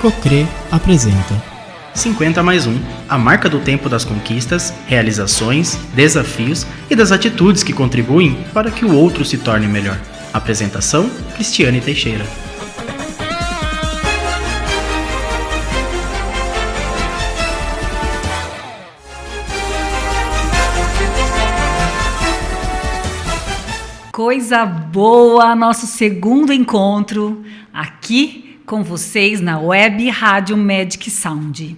Cocre apresenta 50 mais 1, a marca do tempo das conquistas, realizações, desafios e das atitudes que contribuem para que o outro se torne melhor. Apresentação: Cristiane Teixeira. Coisa boa, nosso segundo encontro aqui com vocês na Web Rádio Magic Sound.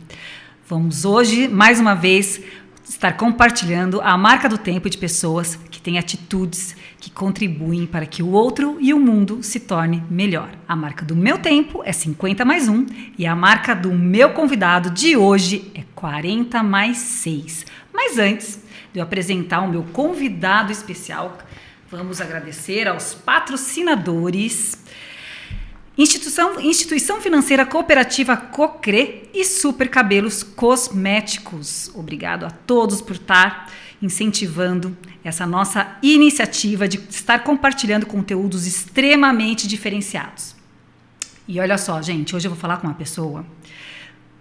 Vamos hoje, mais uma vez, estar compartilhando a marca do tempo de pessoas que têm atitudes que contribuem para que o outro e o mundo se torne melhor. A marca do meu tempo é 50 mais 1 e a marca do meu convidado de hoje é 40 mais 6. Mas antes de eu apresentar o meu convidado especial, vamos agradecer aos patrocinadores: Instituição Financeira Cooperativa Cocre e Super Cabelos Cosméticos. Obrigado a todos por estar incentivando essa nossa iniciativa de estar compartilhando conteúdos extremamente diferenciados. E olha só, gente, hoje eu vou falar com uma pessoa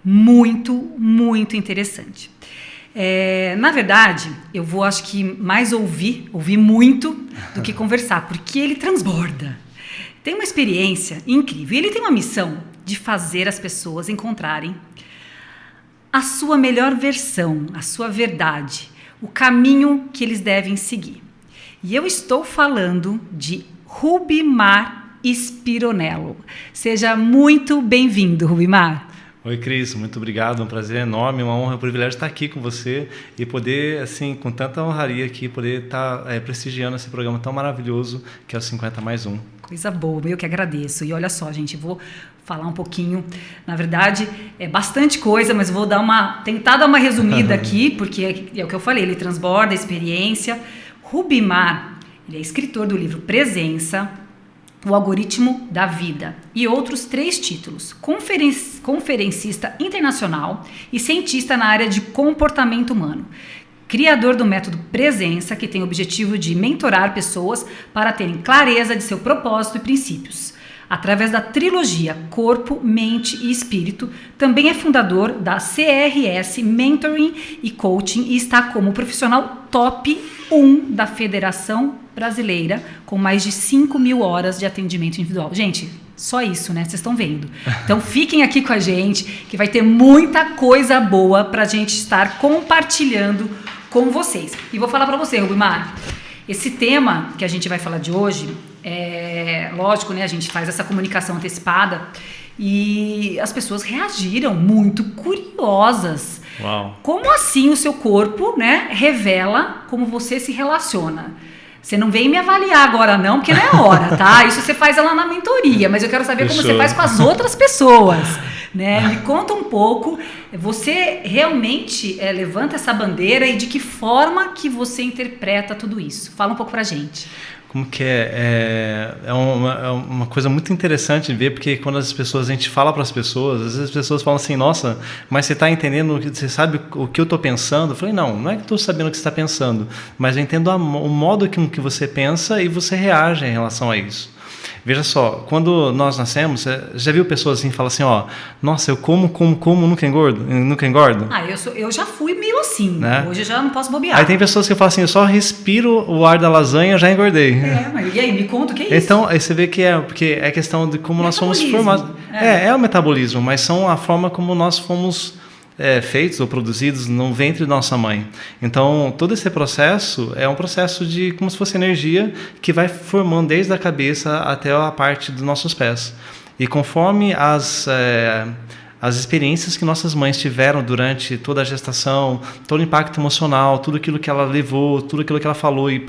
muito, muito interessante. Na verdade, eu vou, acho que, mais ouvir muito do que conversar, porque ele transborda. Tem uma experiência incrível. Ele tem uma missão de fazer as pessoas encontrarem a sua melhor versão, a sua verdade, o caminho que eles devem seguir. E eu estou falando de Rubimar Spironello. Seja muito bem-vindo, Rubimar. Oi, Cris, muito obrigado, é um prazer enorme, uma honra, um privilégio estar aqui com você e poder, assim, com tanta honraria aqui, poder estar prestigiando esse programa tão maravilhoso que é o 50 mais 1. Coisa boa, eu que agradeço. E olha só, gente, vou falar um pouquinho, na verdade, é bastante coisa, mas vou tentar dar uma resumida aqui, porque é o que eu falei, ele transborda a experiência. Rubimar, ele é escritor do livro Presença, O Algoritmo da Vida e outros 3 títulos: conferencista internacional e cientista na área de comportamento humano. Criador do método Presença, que tem o objetivo de mentorar pessoas para terem clareza de seu propósito e princípios. Através da trilogia Corpo, Mente e Espírito, também é fundador da CRS Mentoring e Coaching e está como profissional top 1 da Federação Brasileira, com mais de 5.000 horas de atendimento individual. Gente, só isso, né? Vocês estão vendo. Então fiquem aqui com a gente, que vai ter muita coisa boa para a gente estar compartilhando com vocês. E vou falar para você, Rubimar, esse tema que a gente vai falar de hoje, lógico, né? A gente faz essa comunicação antecipada e as pessoas reagiram muito curiosas. Uau. Como assim o seu corpo, né, revela como você se relaciona? Você não vem me avaliar agora não, porque não é hora, tá? Isso você faz lá na mentoria, mas eu quero saber como você faz com as outras pessoas, né? Me conta um pouco, você realmente levanta essa bandeira e de que forma que você interpreta tudo isso? Fala um pouco pra gente. Como que é uma coisa muito interessante de ver, porque quando a gente fala para as pessoas, às vezes as pessoas falam assim: nossa, mas você está entendendo, você sabe o que eu estou pensando? Eu falei: não é que estou sabendo o que você está pensando, mas eu entendo o modo que você pensa e você reage em relação a isso. Veja só, quando nós nascemos, já viu pessoas assim, falam assim: nossa, eu como, nunca engordo? Eu já fui meio assim, né? Hoje eu já não posso bobear. Aí tem pessoas que falam assim: eu só respiro o ar da lasanha, já engordei. Mas e aí, me conta o que é isso? Então, aí você vê que porque é questão de como nós somos formados. É o metabolismo, mas são a forma como nós fomos feitos ou produzidos no ventre da nossa mãe. Então, todo esse processo é um processo de como se fosse energia que vai formando desde a cabeça até a parte dos nossos pés. E conforme as experiências que nossas mães tiveram durante toda a gestação, todo o impacto emocional, tudo aquilo que ela levou, tudo aquilo que ela falou e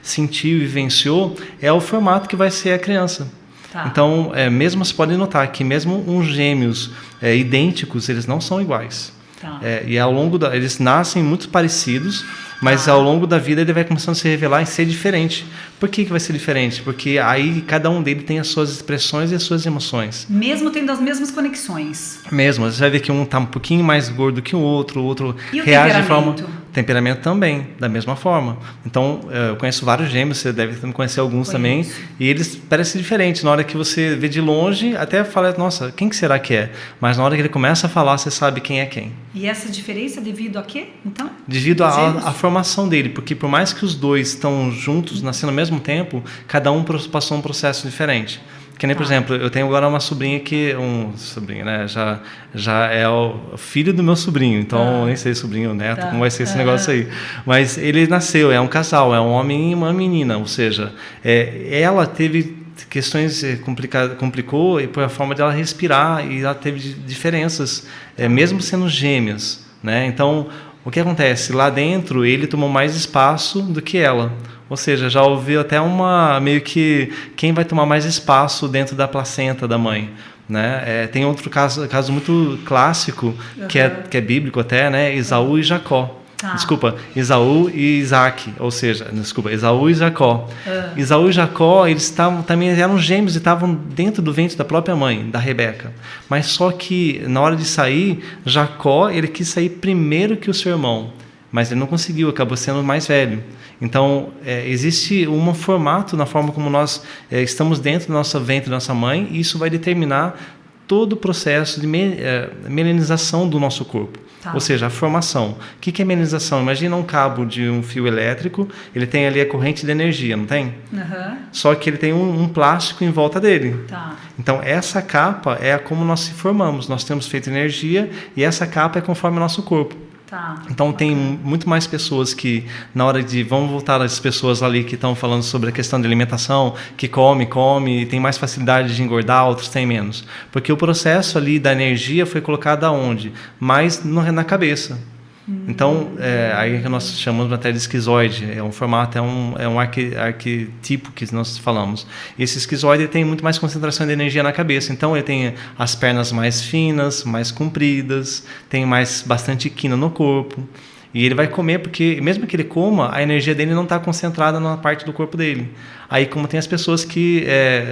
sentiu e vivenciou, é o formato que vai ser a criança. Tá. Então, mesmo você pode notar que mesmo uns gêmeos idênticos, eles não são iguais. Tá. E ao longo eles nascem muito parecidos, mas ao longo da vida ele vai começando a se revelar e ser diferente. Por que vai ser diferente? Porque aí cada um deles tem as suas expressões e as suas emoções. Mesmo tendo as mesmas conexões. Mesmo. Você vai ver que um está um pouquinho mais gordo que o outro e reage de forma... Temperamento também, da mesma forma. Então, eu conheço vários gêmeos, você deve conhecer alguns também, e eles parecem diferentes. Na hora que você vê de longe, até fala, nossa, quem que será que é? Mas na hora que ele começa a falar, você sabe quem é quem. E essa diferença devido a quê, então? Devido à formação dele, porque por mais que os dois estão juntos, nascendo ao mesmo tempo, cada um passou um processo diferente. Que nem, por exemplo, eu tenho agora uma sobrinha que... sobrinho, né? Já é o filho do meu sobrinho. Então, nem sei, sobrinho, neto, como vai ser esse negócio aí. Mas ele nasceu, é um casal, é um homem e uma menina. Ou seja, ela teve questões complicou e por a forma de ela respirar, e ela teve diferenças, mesmo sendo gêmeas, né? Então, o que acontece? Lá dentro, ele tomou mais espaço do que ela. Ou seja, já houve até meio que quem vai tomar mais espaço dentro da placenta da mãe, né? Tem outro caso muito clássico, que é bíblico até, né? Esaú e Jacó. Desculpa, Esaú e Isaac, ou seja, Esaú e Jacó. Esaú e Jacó, eles também eram gêmeos e estavam dentro do ventre da própria mãe, da Rebeca. Mas só que na hora de sair, Jacó, ele quis sair primeiro que o seu irmão, mas ele não conseguiu, acabou sendo mais velho. Então, existe um formato na forma como nós estamos dentro do nosso ventre da nossa mãe, e isso vai determinar todo o processo de melanização do nosso corpo. Ou seja, a formação. O que é melanização? Imagina um cabo de um fio elétrico, ele tem ali a corrente de energia, não tem? Só que ele tem um plástico em volta dele. Então, essa capa é como nós se formamos. Nós temos feito energia, e essa capa é conforme o nosso corpo. Então, tem muito mais pessoas que, na hora de... Vamos voltar às pessoas ali que estão falando sobre a questão de alimentação, que come, e tem mais facilidade de engordar, outros têm menos. Porque o processo ali da energia foi colocado aonde? Mais na cabeça. Então, aí que nós chamamos até de esquizoide, é um formato, é um arquetipo que nós falamos. Esse esquizoide tem muito mais concentração de energia na cabeça, então ele tem as pernas mais finas, mais compridas, tem bastante quina no corpo, e ele vai comer porque, mesmo que ele coma, a energia dele não está concentrada na parte do corpo dele. Aí, como tem as pessoas que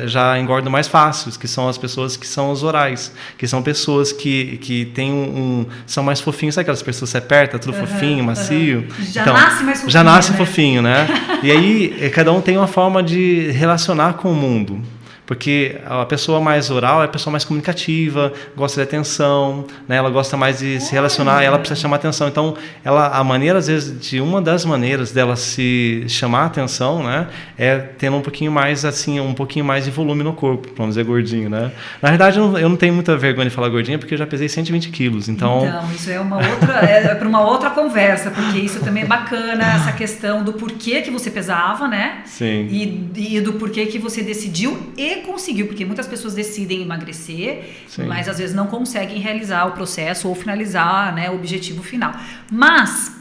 já engordam mais fácil, que são as pessoas que são os orais, que são pessoas que têm são mais fofinhos, sabe aquelas pessoas que você aperta, tudo fofinho, macio? Já nasce mais fofinho, já nasce fofinho, né? E aí, cada um tem uma forma de relacionar com o mundo. Porque a pessoa mais oral é a pessoa mais comunicativa, gosta de atenção, né? Ela gosta mais de se relacionar, ela precisa chamar atenção. Então, a maneira, às vezes, uma das maneiras dela se chamar atenção, né, é tendo um pouquinho mais, assim, um pouquinho mais de volume no corpo, vamos dizer, gordinho, né? Na verdade, eu não tenho muita vergonha de falar gordinho, porque eu já pesei 120 quilos, então isso é para uma outra conversa, porque isso também é bacana, essa questão do porquê que você pesava, né? Sim. E do porquê que você decidiu e conseguiu, porque muitas pessoas decidem emagrecer, mas às vezes não conseguem realizar o processo ou finalizar, né, o objetivo final. Mas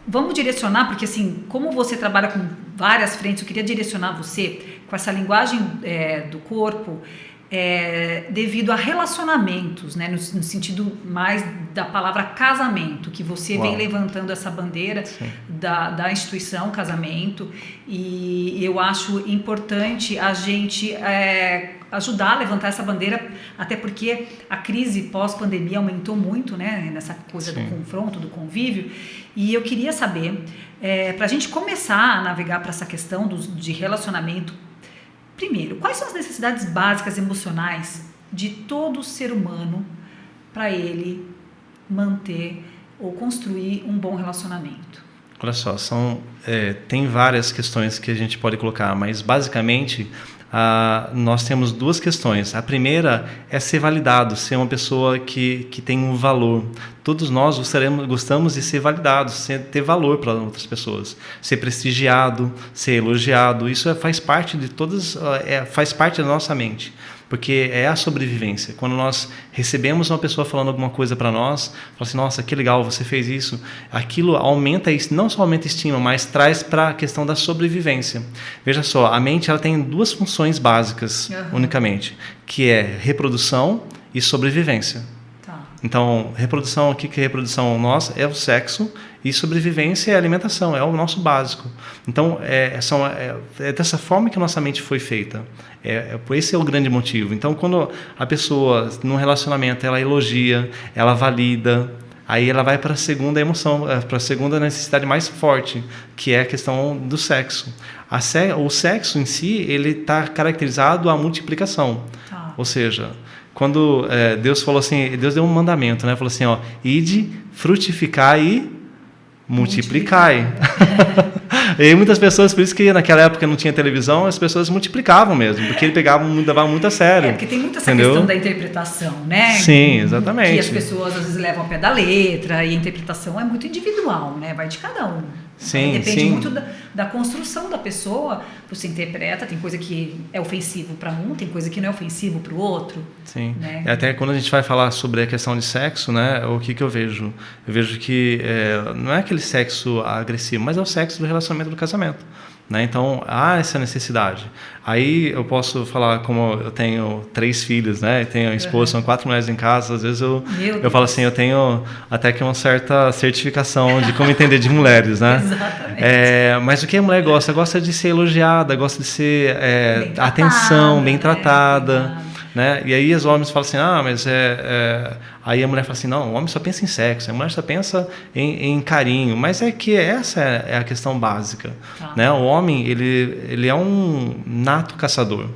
vamos direcionar, porque assim, como você trabalha com várias frentes, eu queria direcionar você com essa linguagem do corpo, devido a relacionamentos, né, no sentido mais da palavra casamento, que você vem levantando essa bandeira da instituição casamento, e eu acho importante a gente ajudar a levantar essa bandeira, até porque a crise pós-pandemia aumentou muito, né, nessa coisa do confronto, do convívio, e eu queria saber, para a gente começar a navegar para essa questão de relacionamento. Primeiro, quais são as necessidades básicas emocionais de todo ser humano para ele manter ou construir um bom relacionamento? Olha só, tem várias questões que a gente pode colocar, mas basicamente nós temos duas questões. A primeira é ser validado, ser uma pessoa que tem um valor. Todos nós gostamos de ser validados, ter valor para outras pessoas, ser prestigiado, ser elogiado. Isso faz parte de faz parte da nossa mente, porque é a sobrevivência. Quando nós recebemos uma pessoa falando alguma coisa para nós, fala assim, nossa, que legal, você fez isso. Aquilo aumenta isso, não só aumenta a estima, mas traz para a questão da sobrevivência. Veja só, a mente ela tem duas funções básicas, unicamente, que é reprodução e sobrevivência. Então, reprodução, o que é reprodução nossa? É o sexo, e sobrevivência é a alimentação, é o nosso básico. Então, é dessa forma que a nossa mente foi feita. Esse é o grande motivo. Então, quando a pessoa, num relacionamento, ela elogia, ela valida, Aí ela vai para a segunda emoção, para a segunda necessidade mais forte, que é a questão do sexo. O sexo em si, ele está caracterizado à multiplicação. Ou seja, quando Deus falou assim, Deus deu um mandamento, né? Falou assim, ó, ide, frutificai e multiplicai. E aí muitas pessoas, por isso que naquela época não tinha televisão, as pessoas multiplicavam mesmo, porque ele levavam muito a sério. Porque tem muita essa questão da interpretação, né? Sim, exatamente. Que as pessoas às vezes levam ao pé da letra, e a interpretação é muito individual, né? Vai de cada um. Sim, depende sim. muito da construção da pessoa. Você interpreta, tem coisa que é ofensivo para um, tem coisa que não é ofensivo para o outro. Sim. Né? Até quando a gente vai falar sobre a questão de sexo, né, o que eu vejo? Eu vejo que não é aquele sexo agressivo, mas é o sexo do relacionamento do casamento. Né? Então, há essa necessidade. Aí eu posso falar, como eu tenho 3 filhos, né? Tenho esposa, são 4 mulheres em casa, às vezes eu falo assim, eu tenho até que uma certa certificação de como entender de mulheres, né? Exatamente. Mas o que a mulher gosta? Gosta de ser elogiada, gosta de ser bem tratada, atenção, bem né? tratada. Né? E aí os homens falam assim, mas aí a mulher fala assim, não, o homem só pensa em sexo, a mulher só pensa em carinho, mas é que essa é a questão básica. Né? O homem, ele é um nato caçador.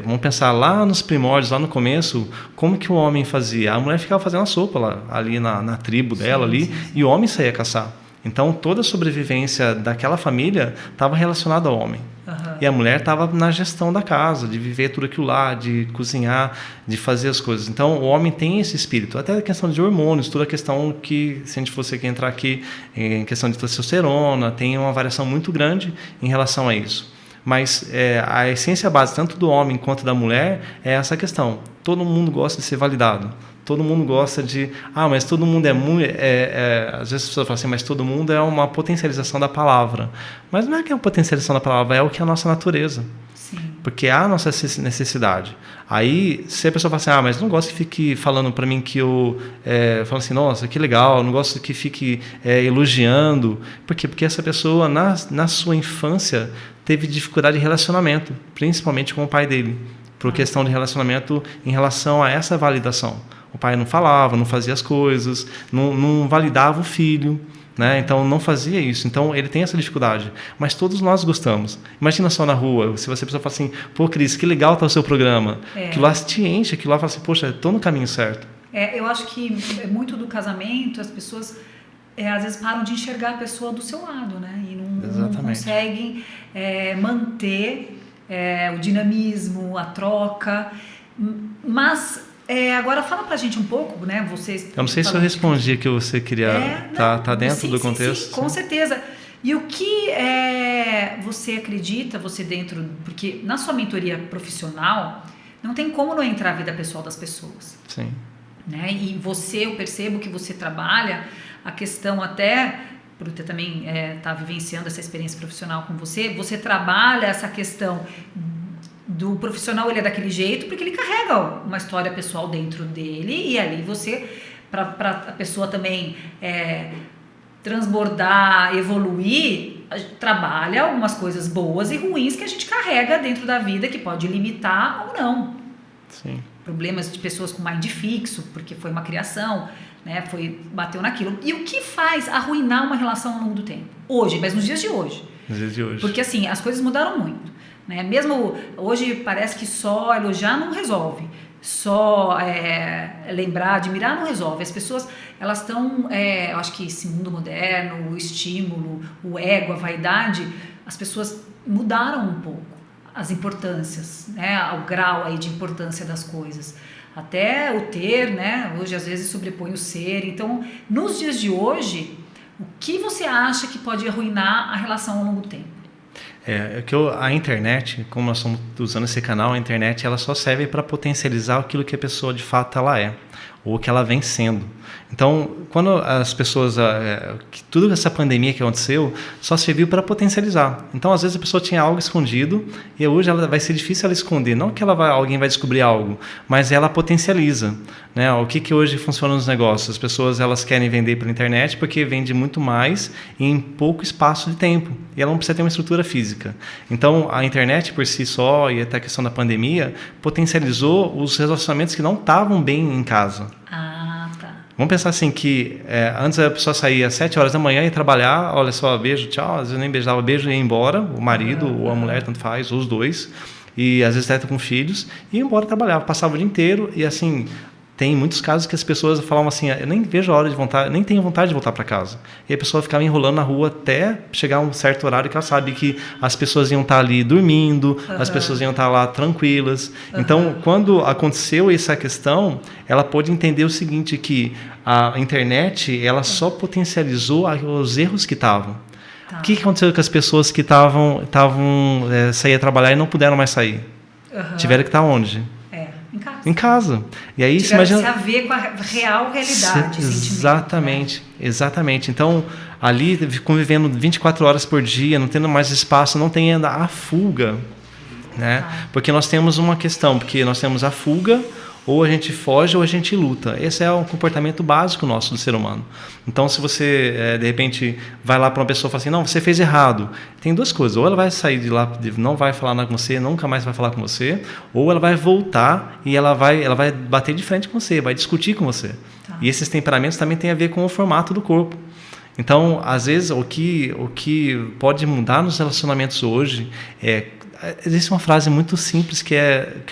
Vamos pensar lá nos primórdios, lá no começo, como que o homem fazia? A mulher ficava fazendo a sopa lá, ali na tribo dela, sim. E o homem saía caçar. Então, toda a sobrevivência daquela família estava relacionada ao homem. Uhum. E a mulher estava na gestão da casa, de viver tudo aquilo lá, de cozinhar, de fazer as coisas. Então, o homem tem esse espírito. Até a questão de hormônios, toda a questão que, se a gente fosse aqui entrar aqui, em questão de testosterona, tem uma variação muito grande em relação a isso. Mas a essência base, tanto do homem quanto da mulher, é essa questão. Todo mundo gosta de ser validado. Todo mundo gosta de... mas todo mundo é muito... às vezes as pessoas falam assim, mas todo mundo é uma potencialização da palavra. Mas não é que é uma potencialização da palavra, é o que é a nossa natureza. Sim. Porque há a nossa necessidade. Aí, se a pessoa fala assim, mas não gosto que fique falando para mim que eu... falo assim, nossa, que legal, não gosto que fique elogiando. Por quê? Porque essa pessoa, na sua infância, teve dificuldade de relacionamento, principalmente com o pai dele. Por questão de relacionamento em relação a essa validação. O pai não falava, não fazia as coisas, não validava o filho, né? Então não fazia isso. Então ele tem essa dificuldade. Mas todos nós gostamos. Imagina só na rua, se você fala assim, pô, Cris, que legal tá o seu programa. Aquilo lá te enche, aquilo lá fala assim, poxa, estou no caminho certo. Eu acho que muito do casamento, as pessoas às vezes param de enxergar a pessoa do seu lado, né? E não conseguem manter o dinamismo, a troca. Mas... agora fala pra gente um pouco, né? Eu não sei se eu respondi o que você queria. Tá dentro do contexto? Sim, com certeza. E o que você acredita, porque na sua mentoria profissional não tem como não entrar a vida pessoal das pessoas. Sim. Né? E eu percebo que você trabalha a questão até, por eu também estar vivenciando essa experiência profissional com você trabalha essa questão do profissional, ele é daquele jeito porque ele carrega uma história pessoal dentro dele, e ali para a pessoa também transbordar, evoluir, trabalha algumas coisas boas e ruins que a gente carrega dentro da vida, que pode limitar ou não. Sim. Problemas de pessoas com mind fixo, porque foi uma criação, né, bateu naquilo. E o que faz arruinar uma relação ao longo do tempo? Hoje, mas nos dias de hoje. Nos dias de hoje. Porque assim, as coisas mudaram muito. Né? Mesmo hoje parece que só elogiar não resolve, só lembrar, admirar não resolve. As pessoas, elas estão, eu acho que esse mundo moderno, o estímulo, o ego, a vaidade, as pessoas mudaram um pouco as importâncias, né? O grau aí de importância das coisas. Até o ter, né? Hoje às vezes sobrepõe o ser. Então, nos dias de hoje, o que você acha que pode arruinar a relação ao longo do tempo? A internet, como nós estamos usando esse canal, a internet ela só serve para potencializar aquilo que a pessoa de fato ela é, ou que ela vem sendo. Então, quando as pessoas... Tudo essa pandemia que aconteceu só serviu para potencializar. Então, às vezes a pessoa tinha algo escondido e hoje vai ser difícil ela esconder. Não que alguém vai descobrir algo, mas ela potencializa. Né? O que hoje funciona nos negócios? As pessoas elas querem vender pela internet porque vende muito mais em pouco espaço de tempo. E ela não precisa ter uma estrutura física. Então, a internet por si só, e até a questão da pandemia, potencializou os relacionamentos que não estavam bem em casa. Ah, tá. Vamos pensar assim que antes a pessoa saía às 7 horas da manhã e ia trabalhar, olha só, beijo, tchau, às vezes nem beijava, beijo e ia embora, o marido ou a mulher, tanto faz, ou os dois, e às vezes até com filhos, e ia embora trabalhar, passava o dia inteiro, e assim, tem muitos casos que as pessoas falavam assim, eu nem vejo a hora de voltar, nem tenho vontade de voltar para casa. E a pessoa ficava enrolando na rua até chegar a um certo horário que ela sabe que as pessoas iam estar ali dormindo, as pessoas iam estar lá tranquilas. Então, quando aconteceu essa questão, ela pôde entender o seguinte, que a internet, ela só potencializou os erros que estavam. O que aconteceu com as pessoas que saíam trabalhar e não puderam mais sair? Tiveram que estar onde? Em casa. E aí se imagina a ver com a real realidade. Exatamente, né? Exatamente. Então, ali convivendo 24 horas por dia, não tendo mais espaço, não tem ainda a fuga, né? Porque nós temos uma questão, porque nós temos a fuga, ou a gente foge ou a gente luta. Esse é o comportamento básico nosso do ser humano. Então, se você, de repente, vai lá para uma pessoa e fala assim, não, você fez errado. Tem duas coisas. Ou ela vai sair de lá, não vai falar nada com você, nunca mais vai falar com você, ou ela vai voltar e ela vai bater de frente com você, vai discutir com você. E esses temperamentos também têm a ver com o formato do corpo. Então, às vezes, o que pode mudar nos relacionamentos hoje existe uma frase muito simples que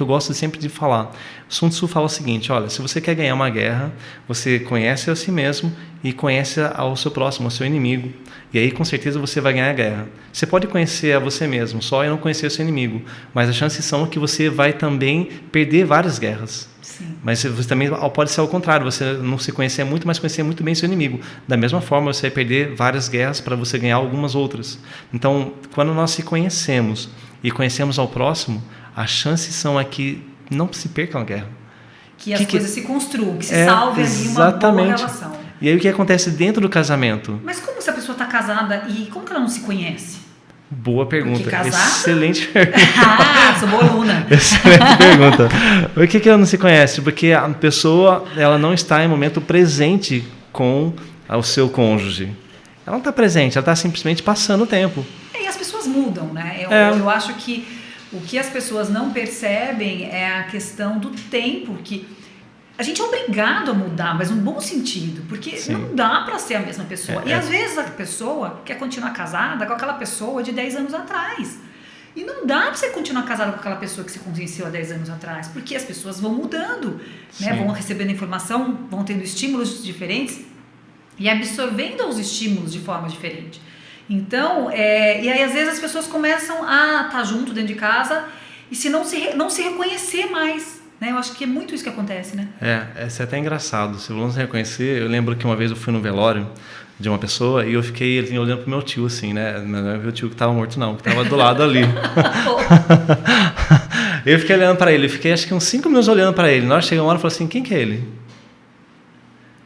eu gosto sempre de falar. Sun Tzu fala o seguinte, olha, se você quer ganhar uma guerra, você conhece a si mesmo e conhece ao seu próximo, ao seu inimigo. E aí, com certeza, você vai ganhar a guerra. Você pode conhecer a você mesmo, só e não conhecer o seu inimigo. Mas as chances são que você vai também perder várias guerras. Sim. Mas você também pode ser ao contrário, você não se conhecer muito, mas conhecer muito bem seu inimigo. Da mesma forma, você vai perder várias guerras para você ganhar algumas outras. Então, quando nós se conhecemos e conhecemos ao próximo, as chances são que não se perca uma guerra. Que as coisas se construam, que se salve ali uma boa relação. E aí o que acontece dentro do casamento? Mas como se a pessoa está casada e como que ela não se conhece? Boa pergunta. Porque casada? Excelente pergunta. Sou boa aluna. Excelente pergunta. Por que ela não se conhece? Porque a pessoa ela não está em momento presente com o seu cônjuge. Ela não está presente, ela está simplesmente passando o tempo. E as pessoas mudam, né? Eu acho que o que as pessoas não percebem é a questão do tempo, que a gente é obrigado a mudar, mas num bom sentido, porque não dá para ser a mesma pessoa. E às vezes a pessoa quer continuar casada com aquela pessoa de 10 anos atrás. E não dá para você continuar casado com aquela pessoa que você conheceu há 10 anos atrás, porque as pessoas vão mudando, né? Vão recebendo informação, vão tendo estímulos diferentes e absorvendo os estímulos de forma diferente. Então, e aí às vezes as pessoas começam a estar junto dentro de casa e não se reconhecer mais, né? Eu acho que é muito isso que acontece, né? Isso é até engraçado. Se não se reconhecer, eu lembro que uma vez eu fui no velório de uma pessoa e eu fiquei olhando pro meu tio, assim, né? Não é meu tio que estava morto, não, que estava do lado ali. Eu fiquei olhando para ele, fiquei acho que uns 5 minutos olhando para ele. Na hora que chegou uma hora, eu falei assim, quem que é ele?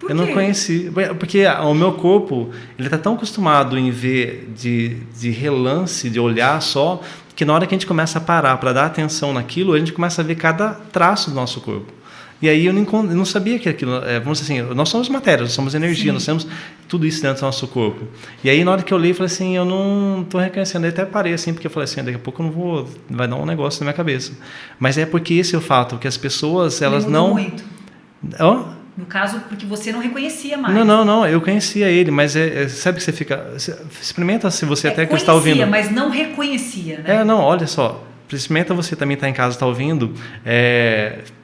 Eu não conheci, porque o meu corpo ele está tão acostumado em ver de relance, de olhar só, que na hora que a gente começa a parar para dar atenção naquilo, a gente começa a ver cada traço do nosso corpo. E aí eu não sabia que aquilo, vamos dizer assim, nós somos matéria, nós somos energia, nós temos tudo isso dentro do nosso corpo. E aí na hora que eu olhei, eu falei assim, eu não estou reconhecendo, eu até parei assim, porque eu falei assim, daqui a pouco eu não vou, vai dar um negócio na minha cabeça. Mas é porque esse é o fato, que as pessoas, elas não... Muito. No caso, porque você não reconhecia mais. Não, eu conhecia ele, mas sabe que você fica... Experimenta se você até que está ouvindo. Conhecia, mas não reconhecia, né? Olha só. Experimenta você também estar em casa, está ouvindo,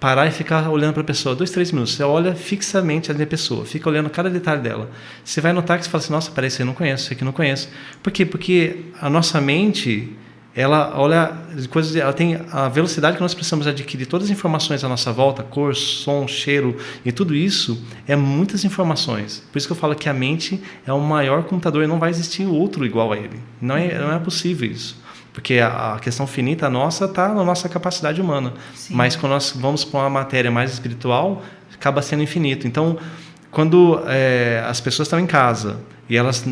parar e ficar olhando para a pessoa, 2, 3 minutos. Você olha fixamente ali a pessoa, fica olhando cada detalhe dela. Você vai notar que você fala assim, nossa, parece que eu não conheço, isso aqui eu não conheço. Por quê? Porque a nossa mente... ela olha coisas, ela tem a velocidade que nós precisamos adquirir todas as informações à nossa volta, cor, som, cheiro e tudo isso é muitas informações. Por isso que eu falo que a mente é o maior computador e não vai existir outro igual a ele. Não é possível isso. Porque a questão finita nossa está na nossa capacidade humana. Sim. Mas quando nós vamos para uma matéria mais espiritual, acaba sendo infinito. Então, quando as pessoas estão em casa e elas,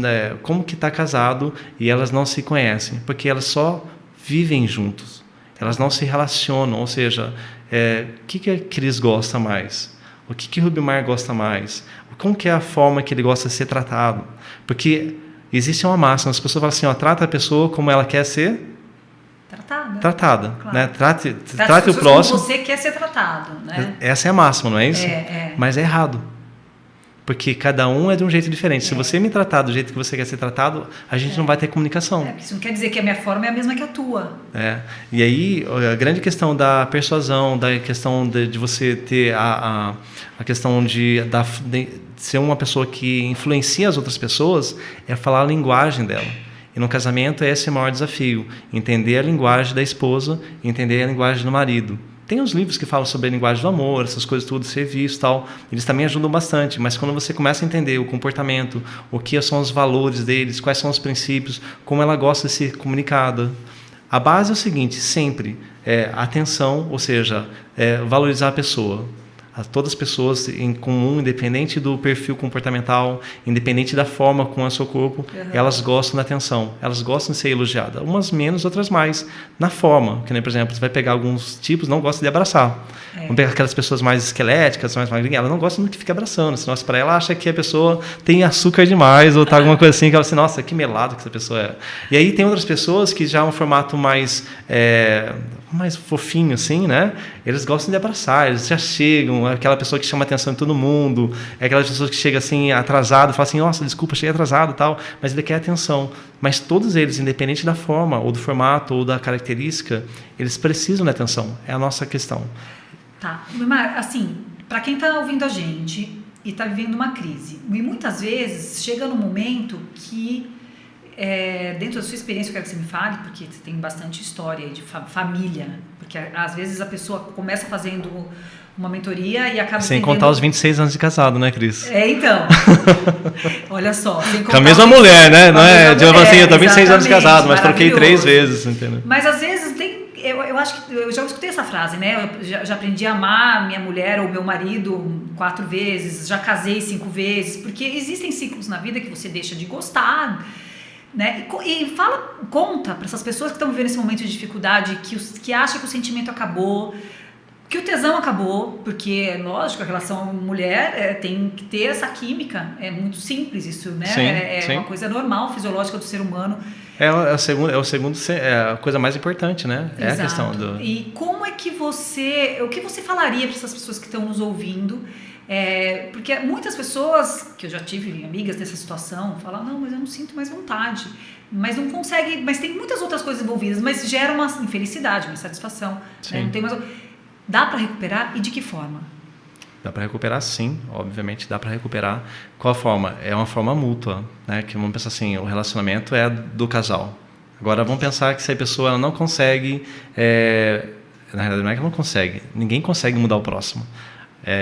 como que está casado e elas não se conhecem? Porque elas só vivem juntos, elas não se relacionam, ou seja, o que a Cris gosta mais? O que o Rubimar gosta mais? Como que é a forma que ele gosta de ser tratado? Porque existe uma máxima, as pessoas falam assim, trata a pessoa como ela quer ser tratada, claro. Né? Trate o próximo como você quer ser tratado, né? Essa é a máxima, não é isso? Mas é errado. Porque cada um é de um jeito diferente. Se você me tratar do jeito que você quer ser tratado, a gente não vai ter comunicação. Porque isso não quer dizer que a minha forma é a mesma que a tua. E aí, a grande questão da persuasão, da questão de você ter a questão de ser uma pessoa que influencia as outras pessoas, é falar a linguagem dela. E no casamento, esse é o maior desafio. Entender a linguagem da esposa, entender a linguagem do marido. Tem os livros que falam sobre a linguagem do amor, essas coisas tudo, serviço e tal. Eles também ajudam bastante, mas quando você começa a entender o comportamento, o que são os valores deles, quais são os princípios, como ela gosta de ser comunicada. A base é o seguinte, sempre, atenção, ou seja, valorizar a pessoa. Todas as pessoas em comum, independente do perfil comportamental, independente da forma como é o seu corpo, elas gostam da atenção, elas gostam de ser elogiadas, umas menos, outras mais, na forma, que nem, por exemplo, você vai pegar alguns tipos, não gostam de abraçar, vamos pegar aquelas pessoas mais esqueléticas, mais magrinhas, ela não gosta muito que fique abraçando, senão para ela acha que a pessoa tem açúcar demais, ou tá alguma coisa assim, que ela assim, nossa, que melado que essa pessoa é. E aí tem outras pessoas que já é um formato mais fofinho, assim, né? Eles gostam de abraçar, eles já chegam, aquela pessoa que chama a atenção de todo mundo, aquelas pessoas que chegam assim, atrasado, fala assim, nossa, desculpa, cheguei atrasado e tal, mas ele quer atenção. Mas todos eles, independente da forma, ou do formato, ou da característica, eles precisam de atenção. É a nossa questão. Tá. Mar, assim, para quem está ouvindo a gente e está vivendo uma crise, e muitas vezes chega num momento que dentro da sua experiência, eu quero que você me fale, porque você tem bastante história de família, porque às vezes a pessoa começa fazendo uma mentoria e acaba... Sem contar os 26 anos de casado, né, Cris? Então. Olha só. Sem contar com a mesma mulher, né? Não é de assim, eu tô 26 anos de casado, mas troquei 3 vezes, entendeu? Mas às vezes tem... Eu acho que eu já escutei essa frase, né? Eu já aprendi a amar minha mulher ou meu marido 4 vezes, já casei 5 vezes, porque existem ciclos na vida que você deixa de gostar... Né? E conta para essas pessoas que estão vivendo esse momento de dificuldade, que acham que o sentimento acabou, que o tesão acabou, porque, lógico, a relação mulher tem que ter essa química, é muito simples isso, né? Sim. Uma coisa normal, fisiológica do ser humano. É a coisa mais importante, né? Exato. É a questão do... E como é que o que você falaria para essas pessoas que estão nos ouvindo? Porque muitas pessoas, que eu já tive amigas nessa situação, falam, não, mas eu não sinto mais vontade, mas não consegue, mas tem muitas outras coisas envolvidas, mas gera uma infelicidade, uma insatisfação, né? Não tem mais... Dá para recuperar e de que forma? Dá para recuperar, sim, obviamente dá para recuperar. Qual a forma? É uma forma mútua, né? Que vamos pensar assim, o relacionamento é do casal. Agora vamos pensar que se a pessoa ela não consegue, na realidade não é que não consegue, ninguém consegue mudar o próximo.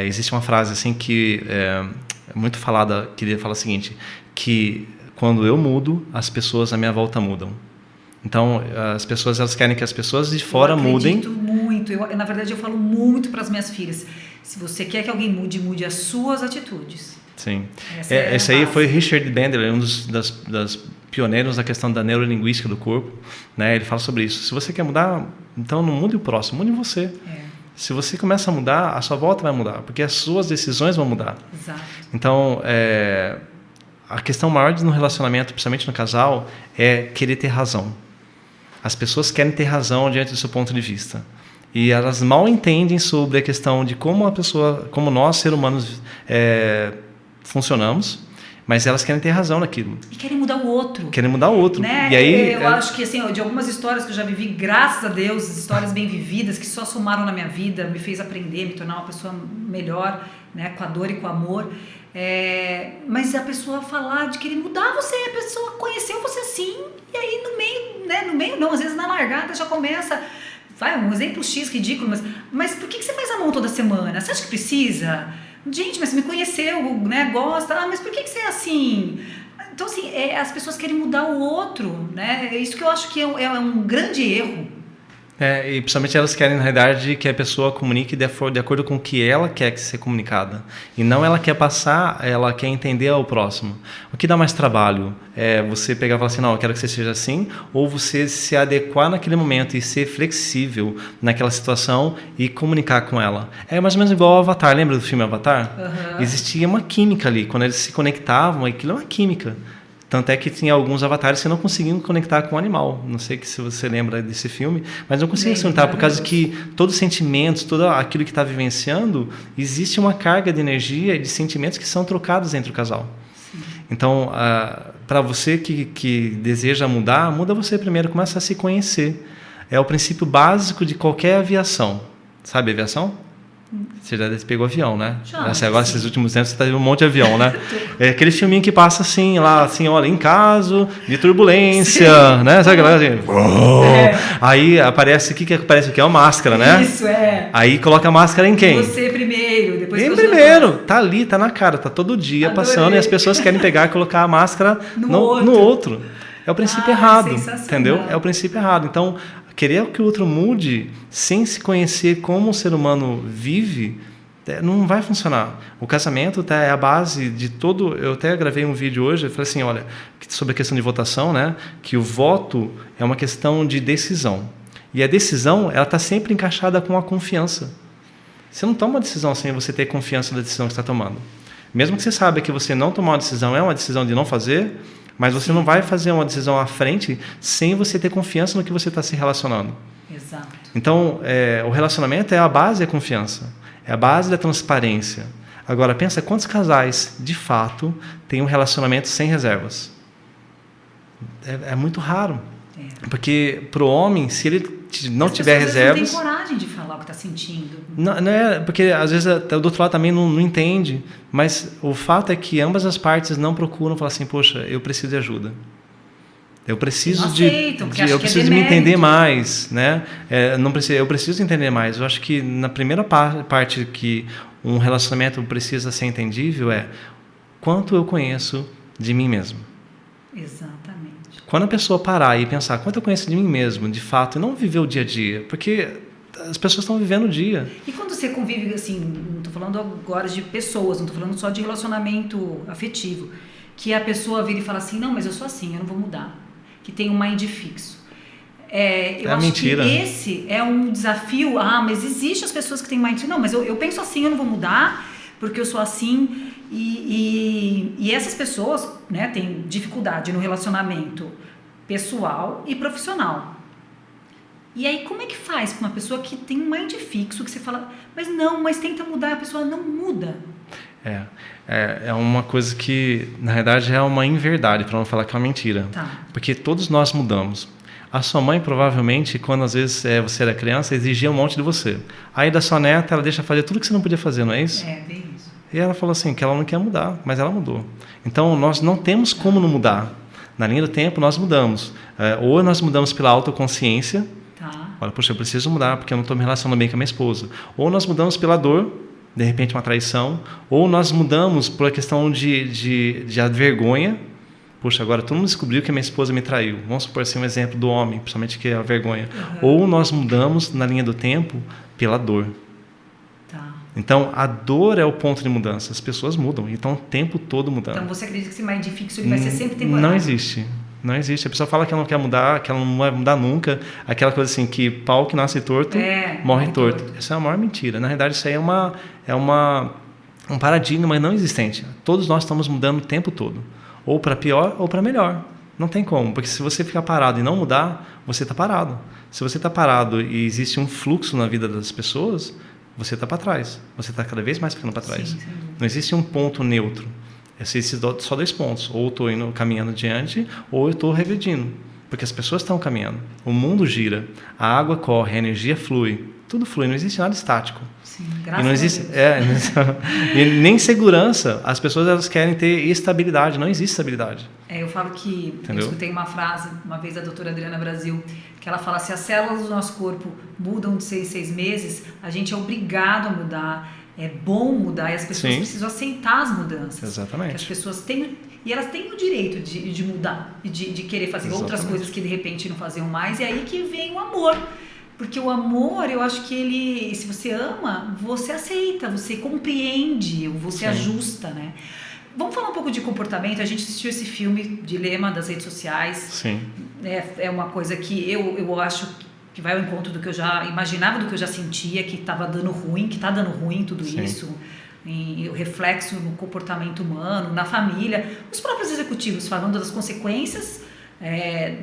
Existe uma frase assim que é muito falada, que fala o seguinte, que quando eu mudo, as pessoas à minha volta mudam. Então, as pessoas elas querem que as pessoas de fora mudem. Eu acredito muito. Na verdade, eu falo muito para as minhas filhas. Se você quer que alguém mude, mude as suas atitudes. Sim. Esse aí foi Richard Bandler, um das pioneiros na questão da neurolinguística do corpo. Né? Ele fala sobre isso. Se você quer mudar, então não mude o próximo, mude você. Se você começa a mudar, a sua volta vai mudar, porque as suas decisões vão mudar. Exato. Então, a questão maior no relacionamento, principalmente no casal, é querer ter razão. As pessoas querem ter razão diante do seu ponto de vista. E elas mal entendem sobre a questão de como nós, seres humanos, funcionamos, mas elas querem ter razão naquilo. E querem mudar o outro. Né? E aí, eu acho que, assim, de algumas histórias que eu já vivi, graças a Deus, histórias bem vividas, que só somaram na minha vida, me fez aprender, me tornar uma pessoa melhor, né, com a dor e com o amor. Mas a pessoa falar de querer mudar você, a pessoa conheceu você assim, e aí no meio não, às vezes na largada já começa... Vai, um exemplo X ridículo, mas por que você faz a mão toda semana? Você acha que precisa? Gente, mas você me conheceu, né? Gosta, mas por que você é assim? Então, assim, as pessoas querem mudar o outro, né? É isso que eu acho que é um grande erro. E principalmente elas querem, na realidade, que a pessoa comunique de acordo com o que ela quer que seja comunicada. E não ela quer passar, ela quer entender ao próximo. O que dá mais trabalho? Você pegar e falar assim, não, eu quero que você seja assim, ou você se adequar naquele momento e ser flexível naquela situação e comunicar com ela. É mais ou menos igual ao Avatar, lembra do filme Avatar? Uhum. Existia uma química ali, quando eles se conectavam, aquilo é uma química. Tanto é que tinha alguns avatares que não conseguiam conectar com o animal. Não sei se você lembra desse filme, mas não conseguiam se conectar por causa que todos os sentimentos, tudo aquilo que está vivenciando, existe uma carga de energia e de sentimentos que são trocados entre o casal. Sim. Então, para você que deseja mudar, muda você primeiro, começa a se conhecer. É o princípio básico de qualquer aviação. Sabe aviação? Você já pegou avião, né? Agora, esses últimos tempos, você está vendo um monte de avião, né? É aquele filminho que passa assim, lá, assim, olha, em caso de turbulência, sim, né? Sabe aquela assim? Aí aparece, o que aparece aqui? É uma máscara, né? Isso, é. Aí coloca a máscara em quem? Você primeiro, depois em primeiro. Tá ali, tá na cara, tá todo dia passando e as pessoas querem pegar e colocar a máscara no outro. É o princípio errado, entendeu? É o princípio errado. Então, querer que o outro mude sem se conhecer como o ser humano vive, não vai funcionar. O casamento é a base de todo... Eu até gravei um vídeo hoje, eu falei assim, olha, sobre a questão de votação, né? Que o voto é uma questão de decisão. E a decisão, ela está sempre encaixada com a confiança. Você não toma uma decisão sem você ter confiança na decisão que você está tomando. Mesmo que você saiba que você não tomar uma decisão é uma decisão de não fazer... Mas você não vai fazer uma decisão à frente sem você ter confiança no que você está se relacionando. Exato. Então, o relacionamento é a base da confiança. É a base da transparência. Agora, pensa quantos casais, de fato, têm um relacionamento sem reservas. É muito raro. Porque, para o homem, se ele não tiver reservas... Não tem coragem de falar o que está sentindo. Não é, porque, às vezes, do outro lado também não entende. Mas o fato é que ambas as partes não procuram falar assim, poxa, eu preciso de ajuda. Eu preciso eu preciso me entender mais, né? Eu preciso entender mais. Eu acho que na primeira parte que um relacionamento precisa ser entendível é quanto eu conheço de mim mesmo. Exatamente. Quando a pessoa parar e pensar quanto eu conheço de mim mesmo, de fato, e não viver o dia a dia, porque as pessoas estão vivendo o dia. E quando você convive, assim, não estou falando agora de pessoas, não estou falando só de relacionamento afetivo, que a pessoa vira e fala assim, não, mas eu sou assim, eu não vou mudar, que tem um mind fixo. Eu acho mentira. Que esse é um desafio, mas existem as pessoas que têm mind fixo, não, mas eu penso assim, eu não vou mudar, porque eu sou assim, e essas pessoas, né, têm dificuldade no relacionamento pessoal e profissional. E aí, como é que faz para uma pessoa que tem um mind fixo, que você fala, mas tenta mudar, a pessoa não muda? É uma coisa que, na verdade, é uma inverdade, para não falar que é uma mentira. Tá. Porque todos nós mudamos. A sua mãe, provavelmente, quando às vezes você era criança, exigia um monte de você. Aí, da sua neta, ela deixa fazer tudo que você não podia fazer, não é isso? Bem isso. E ela falou assim, que ela não quer mudar, mas ela mudou. Então, nós não temos como não mudar. Na linha do tempo, nós mudamos. Ou nós mudamos pela autoconsciência. Tá. Olha, poxa, eu preciso mudar porque eu não estou me relacionando bem com a minha esposa. Ou nós mudamos pela dor, de repente uma traição. Ou nós mudamos por a questão de vergonha. Poxa, agora todo mundo descobriu que a minha esposa me traiu. Vamos supor assim um exemplo do homem, principalmente que é a vergonha. Uhum. Ou nós mudamos na linha do tempo pela dor. Então, a dor é o ponto de mudança. As pessoas mudam, então o tempo todo mudando. Então, você acredita que esse mind fixo ele vai ser sempre temporário? Não existe. Não existe. A pessoa fala que ela não quer mudar, que ela não vai mudar nunca. Aquela coisa assim, que pau que nasce torto, morre torto. Essa é a maior mentira. Na verdade, isso aí é um paradigma não existente. Todos nós estamos mudando o tempo todo. Ou para pior ou para melhor. Não tem como, porque se você ficar parado e não mudar, você está parado. Se você está parado e existe um fluxo na vida das pessoas... você está para trás. Você está cada vez mais ficando para trás. Sim. Não existe um ponto neutro. Existem só dois pontos. Ou eu estou caminhando adiante, ou eu estou regredindo. Porque as pessoas estão caminhando. O mundo gira. A água corre, a energia flui. Tudo flui, não existe nada estático. Sim, graças a Deus. E nem segurança. As pessoas elas querem ter estabilidade. Não existe estabilidade. Eu falo que... Entendeu? Eu escutei uma frase, uma vez da doutora Adriana Brasil, que ela fala, se as células do nosso corpo mudam de 6 em 6 meses, a gente é obrigado a mudar. É bom mudar e as pessoas precisam aceitar as mudanças. Exatamente. Que as pessoas têm... E elas têm o direito de mudar e de querer fazer outras coisas que de repente não faziam mais. E aí que vem o amor. Porque o amor, eu acho que ele... Se você ama, você aceita, você compreende, você ajusta, né? Vamos falar um pouco de comportamento. A gente assistiu esse filme Dilema das redes sociais. Sim. É uma coisa que eu acho que vai ao encontro do que eu já imaginava, do que eu já sentia, que estava dando ruim, que está dando ruim tudo isso. o reflexo no comportamento humano, na família. Os próprios executivos falando das consequências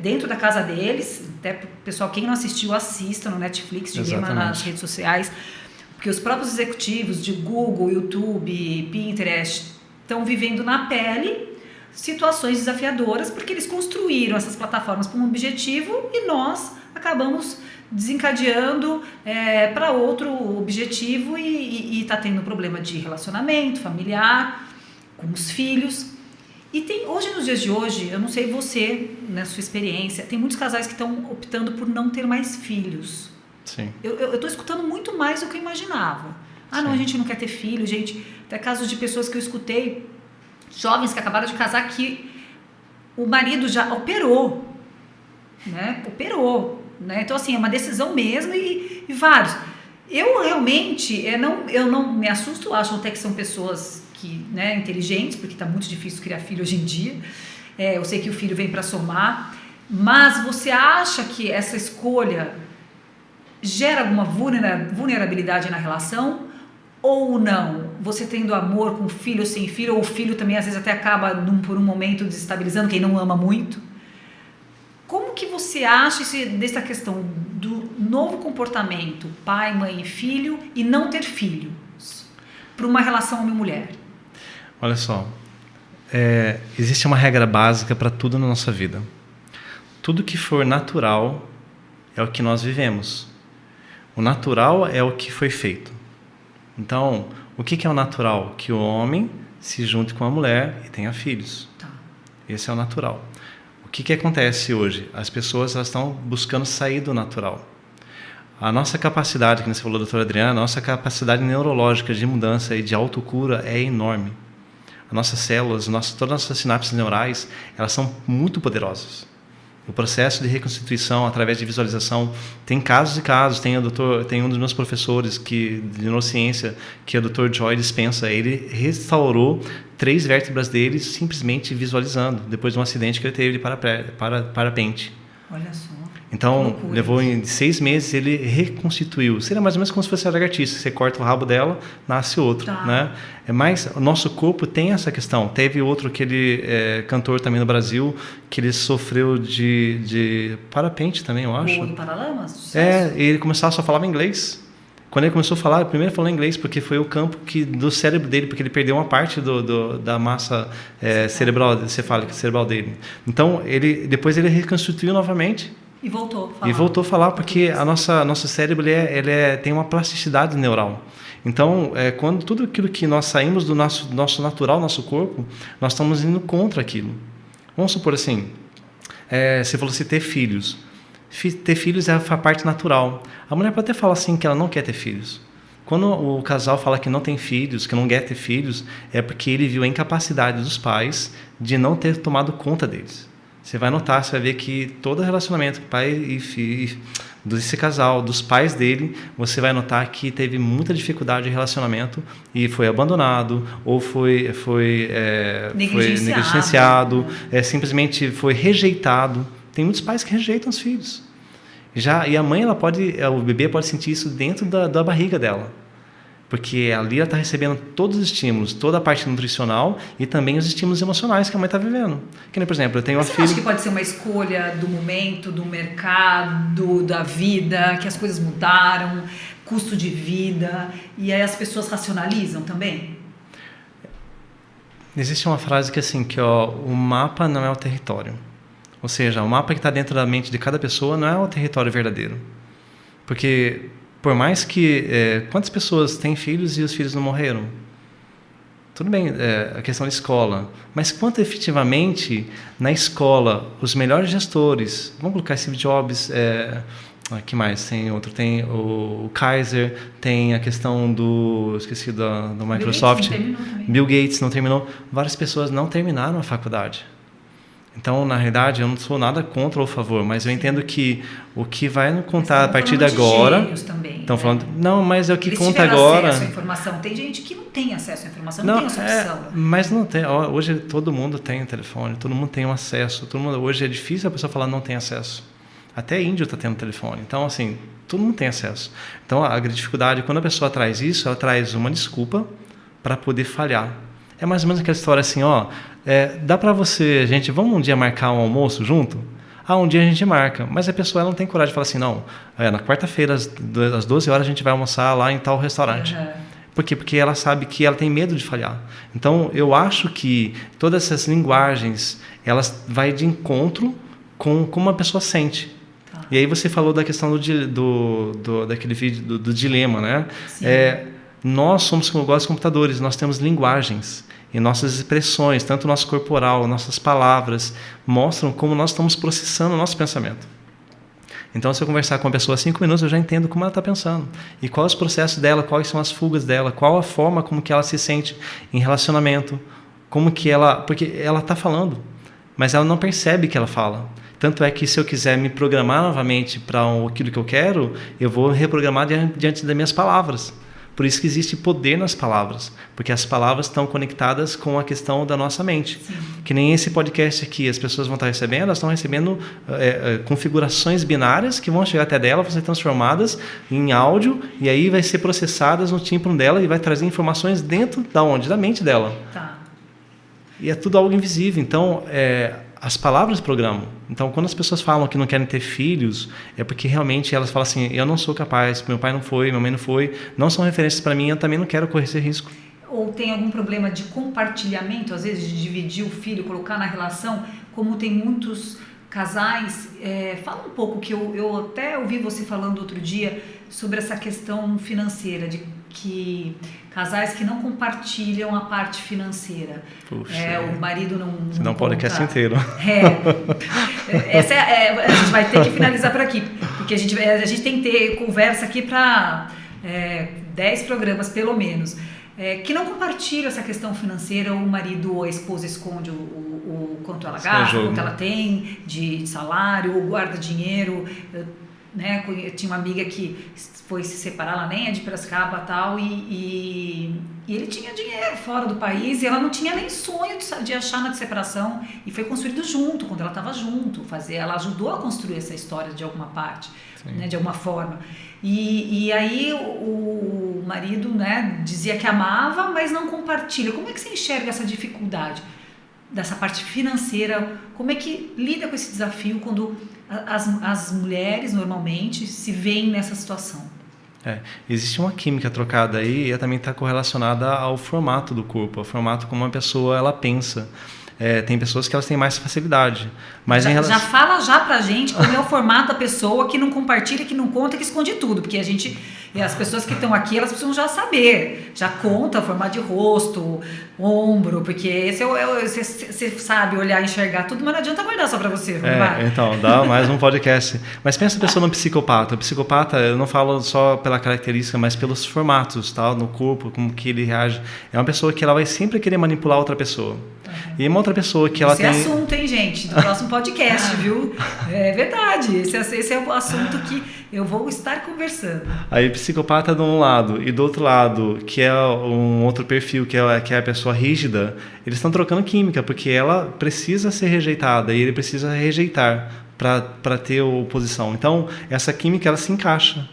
dentro da casa deles. Até pessoal, quem não assistiu, assista no Netflix, Dilema nas redes sociais, porque os próprios executivos de Google, YouTube, Pinterest estão vivendo na pele situações desafiadoras, porque eles construíram essas plataformas para um objetivo e nós acabamos desencadeando para outro objetivo e está tendo problema de relacionamento familiar, com os filhos. E hoje, nos dias de hoje, eu não sei você, na sua experiência, tem muitos casais que estão optando por não ter mais filhos. Sim. Eu estou escutando muito mais do que eu imaginava. Não, a gente não quer ter filho, gente. Até casos de pessoas que eu escutei, jovens que acabaram de casar, que o marido já operou, né? Né? Então, assim, é uma decisão mesmo e vários. Eu realmente, eu não me assusto, acho até que são pessoas inteligentes, porque está muito difícil criar filho hoje em dia. Eu sei que o filho vem para somar, mas você acha que essa escolha gera alguma vulnerabilidade na relação ou não? Você tendo amor com filho ou sem filho, ou o filho também às vezes até acaba por um momento desestabilizando quem não ama muito. Como que você acha dessa questão do novo comportamento pai, mãe e filho e não ter filhos para uma relação homem-mulher? Olha só, existe uma regra básica para tudo na nossa vida. Tudo que for natural é o que nós vivemos. O natural é o que foi feito. Então, o que é o natural? Que o homem se junte com a mulher e tenha filhos. Tá. Esse é o natural. O que acontece hoje? As pessoas elas estão buscando sair do natural. A nossa capacidade, que você falou, doutora Adriana, a nossa capacidade neurológica de mudança e de autocura é enorme. As nossas células, todas as nossas sinapses neurais, elas são muito poderosas. O processo de reconstituição através de visualização, tem casos e casos. Tem um dos meus professores de neurociência, que é o Dr. Joy Dispenza. Ele restaurou 3 vértebras dele simplesmente visualizando, depois de um acidente que ele teve de parapente. Olha só. Então, levou em 6 meses, ele reconstituiu. Seria mais ou menos como se fosse a lagartixa. Você corta o rabo dela, nasce outro. Tá. Né? Mas o nosso corpo tem essa questão. Teve outro cantor também no Brasil, que ele sofreu de parapente também, eu acho. O do Paralamas? Ele começava só a falar inglês. Quando ele começou a falar, primeiro ele falou inglês, porque foi o campo do cérebro dele, porque ele perdeu uma parte da massa cefálica cerebral dele. Então, depois ele reconstituiu novamente. E voltou a falar. Porque nosso cérebro tem uma plasticidade neural. Então, quando tudo aquilo que nós saímos do nosso natural, nosso corpo, nós estamos indo contra aquilo. Vamos supor assim, você falou ter filhos. Ter filhos é a parte natural. A mulher pode até falar assim que ela não quer ter filhos. Quando o casal fala que não tem filhos, que não quer ter filhos, é porque ele viu a incapacidade dos pais de não ter tomado conta deles. Você vai notar, você vai ver que todo relacionamento com pai e filho, desse casal, dos pais dele, você vai notar que teve muita dificuldade de relacionamento e foi abandonado ou foi negligenciado, simplesmente foi rejeitado. Tem muitos pais que rejeitam os filhos. E a mãe, o bebê pode sentir isso dentro da barriga dela. Porque ali ela está recebendo todos os estímulos, toda a parte nutricional e também os estímulos emocionais que a mãe está vivendo. Que nem, por exemplo, eu tenho uma filha... Você acha que pode ser uma escolha do momento, do mercado, da vida, que as coisas mudaram, custo de vida, e aí as pessoas racionalizam também? Existe uma frase que o mapa não é o território. Ou seja, o mapa que está dentro da mente de cada pessoa não é o território verdadeiro. Porque... Por mais que... quantas pessoas têm filhos e os filhos não morreram? Tudo bem, a questão da escola. Mas quanto efetivamente, na escola, os melhores gestores... Vamos colocar Steve Jobs... que mais? Tem outro. Tem o Kaiser. Tem a questão do... Esqueci do Microsoft. Bill Gates não terminou. Várias pessoas não terminaram a faculdade. Então, na realidade, eu não sou nada contra ou a favor, mas eu entendo que o que vai contar a partir de agora... Estão falando... Não, mas é o que conta agora... Acesso à informação. Tem gente que não tem acesso à informação, não tem essa opção. Mas não tem. Hoje todo mundo tem um telefone, todo mundo tem um acesso. Hoje é difícil a pessoa falar não tem acesso. Até índio está tendo telefone. Então, assim, todo mundo tem acesso. Então, a dificuldade, quando a pessoa traz isso, ela traz uma desculpa para poder falhar. É mais ou menos aquela história assim, dá para você, gente, vamos um dia marcar um almoço junto? Um dia a gente marca, mas a pessoa ela não tem coragem de falar assim, não, na quarta-feira às 12 horas a gente vai almoçar lá em tal restaurante. Por quê? Porque ela sabe que ela tem medo de falhar. Então, eu acho que todas essas linguagens, elas vai de encontro com como uma pessoa sente. E aí você falou da questão daquele vídeo do dilema, né? Nós somos como iguais computadores, nós temos linguagens. E nossas expressões, tanto o nosso corporal, nossas palavras, mostram como nós estamos processando o nosso pensamento. Então, se eu conversar com uma pessoa 5 minutos, eu já entendo como ela está pensando. E quais os processos dela, quais são as fugas dela, qual a forma como que ela se sente em relacionamento, como que ela... Porque ela está falando, mas ela não percebe que ela fala. Tanto é que se eu quiser me programar novamente para aquilo que eu quero, eu vou reprogramar diante das minhas palavras. Por isso que existe poder nas palavras, porque as palavras estão conectadas com a questão da nossa mente. Sim. Que nem esse podcast aqui, as pessoas vão estar recebendo, elas estão recebendo configurações binárias que vão chegar até dela, vão ser transformadas em áudio, e aí vai ser processadas no tímpano dela e vai trazer informações dentro da onde? Da mente dela. Tá. E é tudo algo invisível. Então, as palavras programam. Então, quando as pessoas falam que não querem ter filhos, é porque realmente elas falam assim, eu não sou capaz, meu pai não foi, minha mãe não foi, não são referências para mim, eu também não quero correr esse risco. Ou tem algum problema de compartilhamento, às vezes de dividir o filho, colocar na relação, como tem muitos casais, fala um pouco, que eu até ouvi você falando outro dia sobre essa questão financeira, de que casais que não compartilham a parte financeira. Puxa, o marido não dá um podcast inteiro. A gente vai ter que finalizar por aqui, porque a gente tem que ter conversa aqui para 10 programas pelo menos. Que não compartilha essa questão financeira, o marido ou a esposa esconde o quanto ela gasta, quanto ela tem de salário, ou guarda dinheiro. Né? Eu tinha uma amiga que foi se separar, ela nem é de Piracicaba e tal, e ele tinha dinheiro fora do país e ela não tinha nem sonho de achar na separação, e foi construído junto, quando ela estava junto, ela ajudou a construir essa história de alguma parte, né, de alguma forma. E aí o marido, né, dizia que amava, mas não compartilha. Como é que você enxerga essa dificuldade dessa parte financeira? Como é que lida com esse desafio quando as mulheres normalmente se veem nessa situação? Existe uma química trocada aí, e também está correlacionada ao formato do corpo, ao formato como uma pessoa ela pensa. Tem pessoas que elas têm mais facilidade. Mas já fala já pra gente como é o formato da pessoa que não compartilha, que não conta, que esconde tudo. Porque as pessoas que estão aqui, elas precisam já saber. Já conta o formato de rosto, ombro, porque esse você sabe olhar e enxergar tudo, mas não adianta guardar só pra você. Então, dá mais um podcast. Mas pensa a pessoa no psicopata. O psicopata, eu não falo só pela característica, mas pelos formatos, tá? No corpo, como que ele reage. É uma pessoa que ela vai sempre querer manipular outra pessoa. E uma outra pessoa que ela tem... Esse é assunto, hein, gente? Do próximo podcast, viu? É verdade. Esse é o assunto que eu vou estar conversando. Aí, psicopata de um lado e do outro lado, que é um outro perfil, que é a pessoa rígida, eles estão trocando química, porque ela precisa ser rejeitada e ele precisa rejeitar para ter oposição. Então, essa química, ela se encaixa.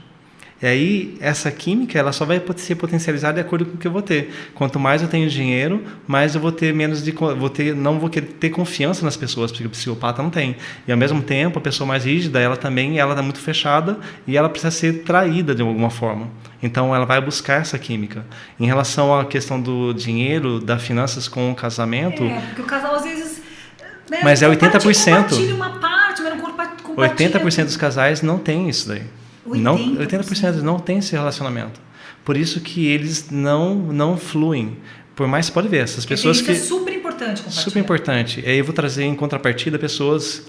E aí, essa química, ela só vai ser potencializada de acordo com o que eu vou ter. Quanto mais eu tenho dinheiro, mais eu vou ter não vou querer ter confiança nas pessoas, porque o psicopata não tem. E, ao mesmo tempo, a pessoa mais rígida, ela está muito fechada e ela precisa ser traída de alguma forma. Então, ela vai buscar essa química. Em relação à questão do dinheiro, das finanças com o casamento... porque o casal, às vezes... Né, mas é 80%. Compartilha uma parte, mas não compartilha... 80% dos casais não tem isso daí. 80% não tem esse relacionamento. Por isso que eles não fluem. Por mais que pode ver, essas pessoas que... Isso é super importante compartilhar. Super importante. E aí eu vou trazer em contrapartida pessoas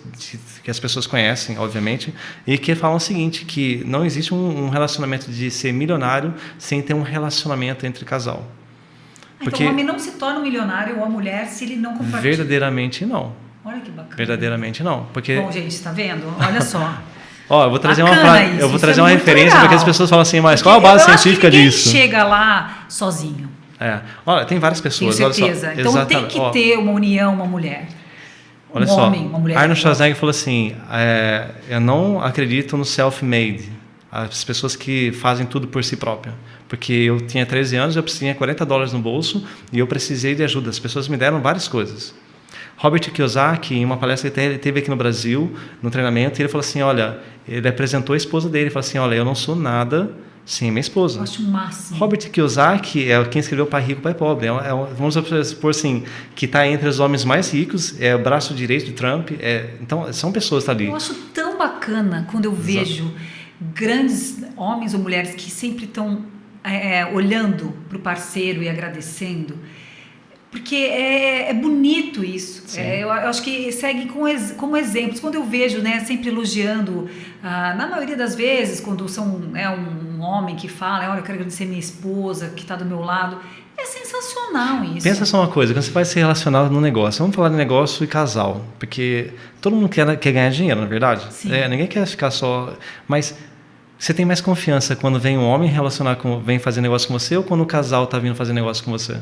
que as pessoas conhecem, obviamente, e que falam o seguinte, que não existe um relacionamento de ser milionário sem ter um relacionamento entre casal. Então o homem não se torna um milionário ou a mulher se ele não compartilha? Verdadeiramente não. Olha que bacana. Verdadeiramente não. Porque... Bom, gente, está vendo? Olha só. Eu vou trazer uma referência, legal. Porque as pessoas falam assim, mas qual a base científica disso? Ninguém chega lá sozinho. Olha, tem várias pessoas. Tenho certeza. Olha só, então tem que ter uma união, uma mulher. Olha só, Arnold Schwarzenegger falou assim, eu não acredito no self-made, as pessoas que fazem tudo por si própria. Porque eu tinha 13 anos, eu tinha $40 no bolso e eu precisei de ajuda. As pessoas me deram várias coisas. Robert Kiyosaki, em uma palestra que ele teve aqui no Brasil, no treinamento, ele falou assim, olha, ele apresentou a esposa dele, ele falou assim, olha, eu não sou nada sem minha esposa. Eu acho o máximo. Robert Kiyosaki é quem escreveu Pai Rico, Pai Pobre. Vamos supor assim, que está entre os homens mais ricos, é o braço direito de Trump. Então, são pessoas que estão ali. Eu acho tão bacana quando eu vejo grandes homens ou mulheres que sempre estão olhando para o parceiro e agradecendo. Porque é bonito isso. Eu acho que segue como exemplos. Quando eu vejo, né, sempre elogiando, na maioria das vezes, quando são um homem que fala, olha, eu quero agradecer minha esposa que está do meu lado, é sensacional isso. Pensa só uma coisa, quando você vai se relacionar no negócio, vamos falar de negócio e casal, porque todo mundo quer ganhar dinheiro, não é verdade? Sim. Ninguém quer ficar só... Mas você tem mais confiança quando vem um homem vem fazer negócio com você ou quando o casal está vindo fazer negócio com você?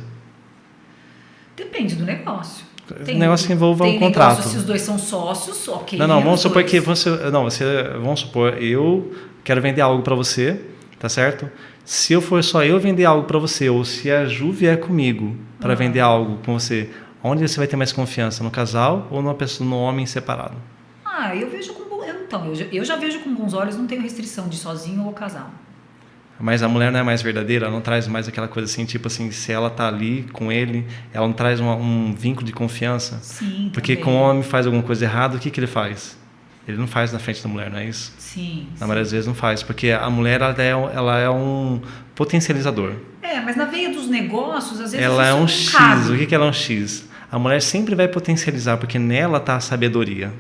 Depende do negócio. O negócio que envolva um contrato. Negócio, se os dois são sócios, ok. Não, vamos supor que vamos supor, eu quero vender algo para você, tá certo? Se eu for só eu vender algo para você, ou se a Ju vier comigo para vender algo com você, onde você vai ter mais confiança? No casal ou no homem separado? Eu vejo eu já vejo com bons olhos, não tenho restrição de sozinho ou casal. Mas a mulher não é mais verdadeira, ela não traz mais aquela coisa assim, tipo assim, se ela tá ali com ele, ela não traz um vínculo de confiança. Sim, porque também. quando o homem faz alguma coisa errada, o que ele faz? Ele não faz na frente da mulher, não é isso? Sim. Na maioria das vezes não faz, porque a mulher ela é um potencializador. Mas na veia dos negócios, às vezes ela é um X. caso. O que ela é um X? A mulher sempre vai potencializar, porque nela está a sabedoria.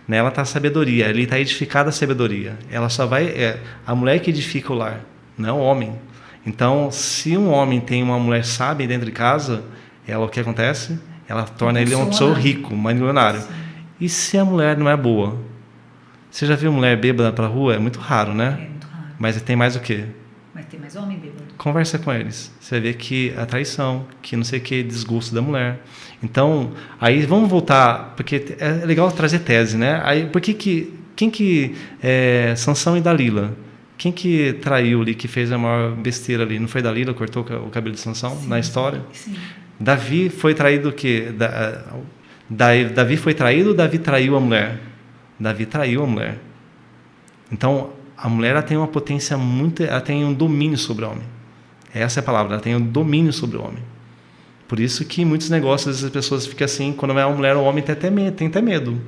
Nela está a sabedoria, ali está edificada a sabedoria. Ela só vai... a mulher que edifica o lar, não é o homem. Então, se um homem tem uma mulher sábia dentro de casa, o que acontece? Ela torna ele uma pessoa rico, um milionário. Sim. E se a mulher não é boa? Você já viu mulher bêbada pra rua? É muito raro, né? É muito raro. Mas tem mais o quê? Mas tem mais homem bêbado. Conversa com eles. Você vai ver que a traição, que não sei o que, desgosto da mulher. Então, aí vamos voltar, porque é legal trazer tese, né? Aí, quem que Sansão e Dalila? Quem que traiu ali, que fez a maior besteira ali? Não foi Dalila, cortou o cabelo de Sansão na história? Sim. Davi foi traído o quê? Davi foi traído ou Davi traiu a mulher? Davi traiu a mulher. Então, a mulher ela tem uma potência ela tem um domínio sobre o homem. Essa é a palavra, ela tem um domínio sobre o homem. Por isso que em muitos negócios as pessoas ficam assim, quando é uma mulher, o homem tem até medo.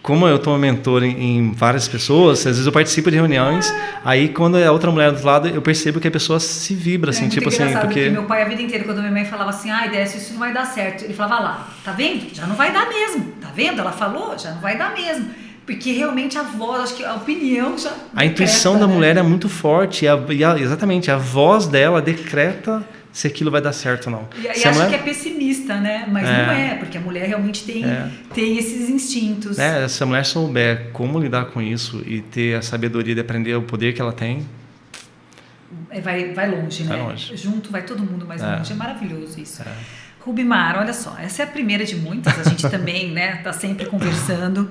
Como eu estou mentor em várias pessoas, às vezes eu participo de reuniões, aí quando é outra mulher do outro lado, eu percebo que a pessoa se vibra, assim, tipo assim, porque... Meu pai a vida inteira, quando minha mãe falava assim, Décio, isso não vai dar certo, ele falava lá, tá vendo? Já não vai dar mesmo, tá vendo? Ela falou, já não vai dar mesmo. Porque realmente a voz, acho que a opinião já decreta, a intuição da mulher é muito forte, exatamente, a voz dela decreta se aquilo vai dar certo ou não. E acha que é pessimista, né? Mas não é, porque a mulher realmente tem esses instintos. Se a mulher souber como lidar com isso e ter a sabedoria de aprender o poder que ela tem... Vai longe, né? Vai longe. Junto vai todo mundo mais longe. É maravilhoso isso. Rubimar, olha só, essa é a primeira de muitas, a gente também tá sempre conversando.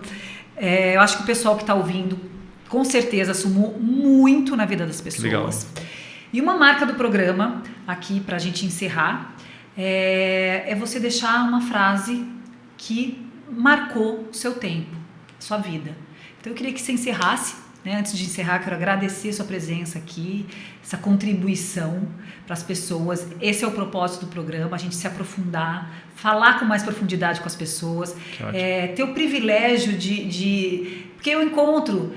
Eu acho que o pessoal que está ouvindo, com certeza, somou muito na vida das pessoas. Legal. E uma marca do programa, aqui para a gente encerrar, é você deixar uma frase que marcou o seu tempo, sua vida. Então eu queria que você encerrasse, né? Antes de encerrar, quero agradecer a sua presença aqui, essa contribuição para as pessoas. Esse é o propósito do programa, a gente se aprofundar, falar com mais profundidade com as pessoas, ter o privilégio porque eu encontro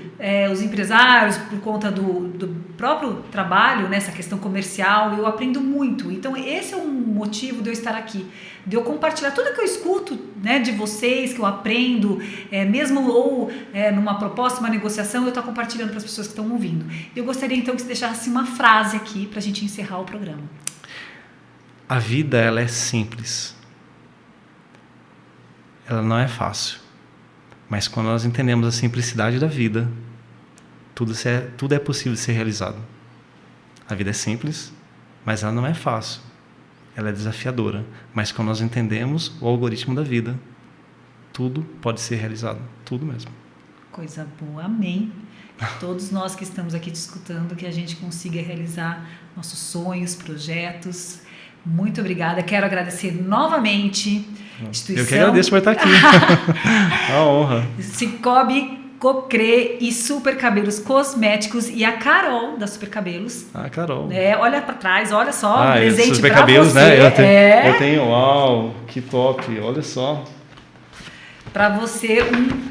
os empresários por conta do próprio trabalho, nessa questão comercial, eu aprendo muito. Então esse é um motivo de eu estar aqui, de eu compartilhar tudo que eu escuto, né, de vocês, que eu aprendo, mesmo ou numa proposta, uma negociação, eu estou compartilhando para as pessoas que estão ouvindo. Eu gostaria então que você deixasse uma frase aqui para a gente encerrar o programa. A vida, ela é simples. Ela não é fácil. Mas quando nós entendemos a simplicidade da vida, tudo é possível de ser realizado. A vida é simples, mas ela não é fácil. Ela é desafiadora. Mas quando nós entendemos o algoritmo da vida, tudo pode ser realizado. Tudo mesmo. Coisa boa. Amém. Todos nós que estamos aqui te escutando, que a gente consiga realizar nossos sonhos, projetos. Muito obrigada. Quero agradecer novamente a instituição. Eu que agradeço por estar aqui. É uma honra. Cicobi, Cocre e Super Cabelos Cosméticos e a Carol da Super Cabelos. Ah, Carol. Olha para trás, olha só, presente Super para Cabelos, você. né? Eu tenho, uau, que top, olha só. Para você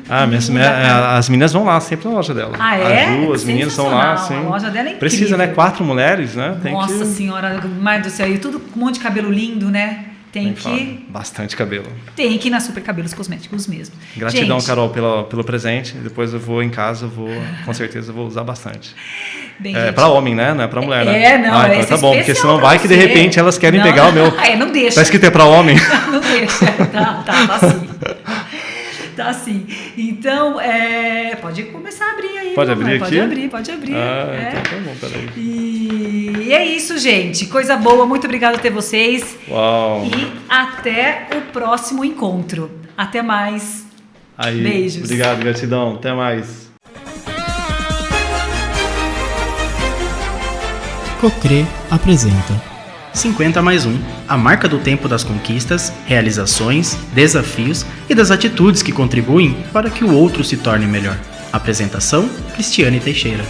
as meninas vão lá sempre na loja dela. Ah, é? As meninas vão lá, sim. A loja dela é incrível. Precisa, né? 4 mulheres, né? Nossa senhora, mãe do céu, e tudo com um monte de cabelo lindo, né? Tem que... Bastante cabelo. Tem que ir na Super Cabelos Cosméticos mesmo. Gratidão, gente. Carol, pelo presente. Depois eu vou em casa, com certeza vou usar bastante. Para homem, né? Não é para mulher, né? Então tá bom, porque senão vai que de repente elas querem pegar o meu... não deixa. Tá escrito para homem? Não deixa, tá assim. Tá assim. Então, pode começar a abrir aí. Pode abrir aqui? Pode abrir. Então tá bom, peraí. E é isso, gente. Coisa boa. Muito obrigada a ter vocês. Uau. E até o próximo encontro. Até mais. Beijos. Obrigado, gratidão. Até mais. Cocre apresenta 50 mais 1, a marca do tempo das conquistas, realizações, desafios e das atitudes que contribuem para que o outro se torne melhor. Apresentação: Cristiane Teixeira.